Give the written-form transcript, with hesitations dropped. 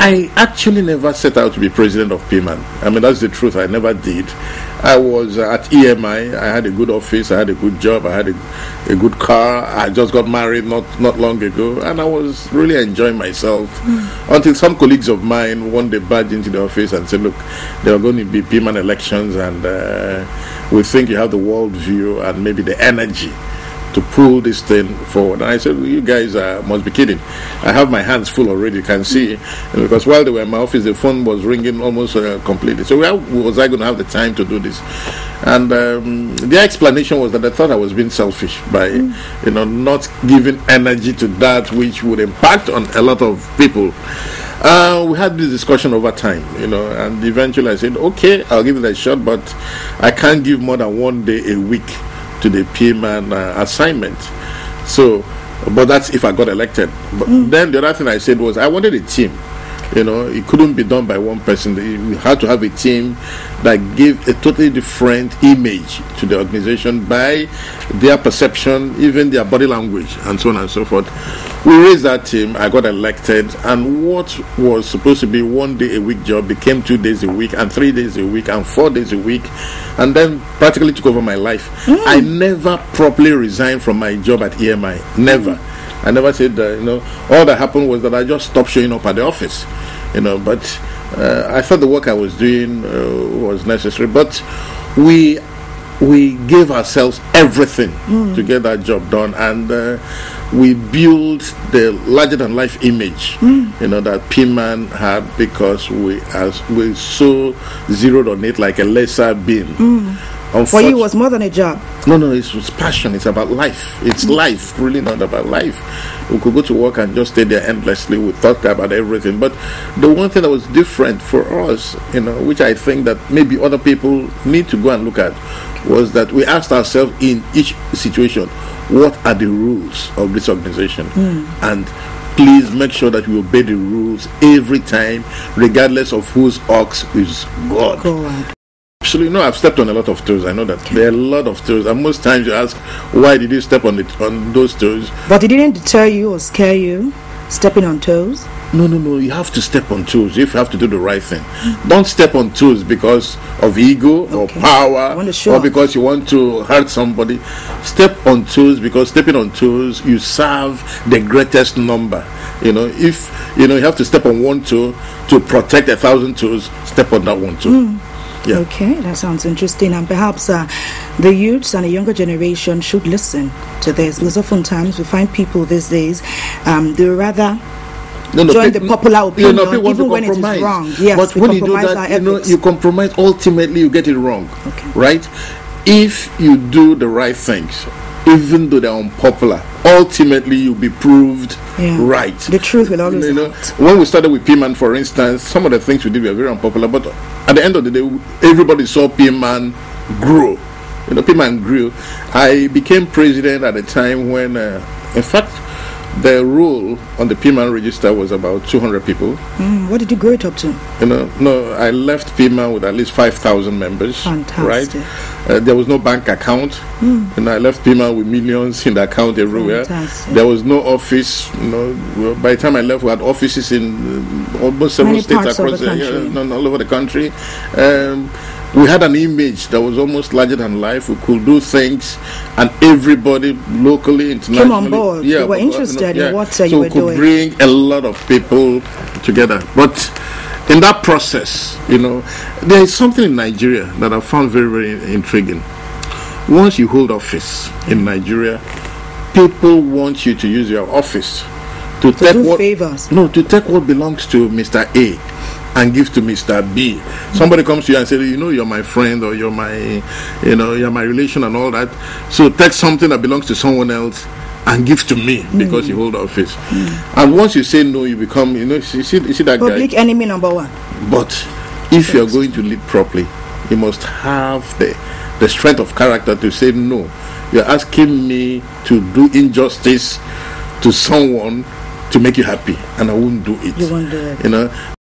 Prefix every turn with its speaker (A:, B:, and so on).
A: I actually never set out to be president of PMAN. I mean, that's the truth. I never did. I was at EMI. I had a good office. I had a good job. I had a good car. I just got married not long ago, and I was really enjoying myself until some colleagues of mine one day barged into the office and said, look, there are going to be PMAN elections, and we think you have the world view and maybe the energy to pull this thing forward. And I said, well, you guys must be kidding. I have my hands full already, you can see. And because while they were in my office, the phone was ringing almost completely. So how was I going to have the time to do this? And the explanation was that I thought I was being selfish by not giving energy to that which would impact on a lot of people. We had this discussion over time, and eventually I said, okay, I'll give it a shot, but I can't give more than 1 day a week to the PMAN assignment. So, but that's if I got elected. But then the other thing I said was I wanted a team. It couldn't be done by one person. We had to have a team that gave a totally different image to the organization by their perception, even their body language, and so on and so forth. We raised that team. I got elected, and what was supposed to be 1 day a week job became 2 days a week, and 3 days a week, and 4 days a week, and then practically took over my life. I never properly resigned from my job at EMI. Never. I never said all that happened was that I just stopped showing up at the office, but I thought the work I was doing was necessary. But we gave ourselves everything to get that job done, and we built the larger than life image that PMAN had, because we so zeroed on it like a laser beam.
B: For you, it was more than a job.
A: No, it was passion. It's about life. It's life, really not about life. We could go to work and just stay there endlessly. We talked about everything. But the one thing that was different for us, which I think that maybe other people need to go and look at, was that we asked ourselves in each situation, what are the rules of this organization? And please make sure that we obey the rules every time, regardless of whose ox is God. Actually, I've stepped on a lot of toes. I know that there are a lot of toes, and most times you ask, why did you step on those toes?
B: But it didn't deter you or scare you, stepping on toes?
A: No. You have to step on toes if you have to do the right thing. Don't step on toes because of ego or power, or because you want to hurt somebody. Step on toes because stepping on toes, you serve the greatest number. If you have to step on one toe to protect 1,000 toes, step on that one toe. Yeah.
B: Okay, that sounds interesting, and perhaps the youths and the younger generation should listen to this, because oftentimes we find people these days they rather join the popular opinion even when it is wrong. Yes,
A: but when you do that, you compromise. Ultimately, you get it wrong. Okay. Right? If you do the right things, even though they're unpopular, ultimately you'll be proved right.
B: The truth will always out.
A: When we started with PMAN, for instance, some of the things we did were very unpopular, but at the end of the day, everybody saw PMAN grow. PMAN grew. I became president at a time when, in fact, the roll on the PMAN register was about 200 people.
B: What did you grow it up to?
A: I left PMAN with at least 5,000 members.
B: Fantastic.
A: Right? There was no bank account. I left PMAN with millions in the account everywhere.
B: Fantastic.
A: There was no office. By the time I left, we had offices in almost several states across all over the country. We had an image that was almost larger than life. We could do things, and everybody locally, internationally,
B: came on board. They were interested in what you were doing.
A: So we could bring a lot of people together. But in that process, there is something in Nigeria that I found very, very intriguing. Once you hold office in Nigeria, people want you to use your office to take
B: favors.
A: To take what belongs to Mr. A and give to Mr. B. Somebody comes to you and says, you're my friend, or you're my relation and all that. So take something that belongs to someone else and give to me because you hold office. And once you say no, you become, you see that guy.
B: Public enemy number one.
A: But if you're going to lead properly, you must have the strength of character to say no. You're asking me to do injustice to someone to make you happy, and I won't do it.
B: You won't do it.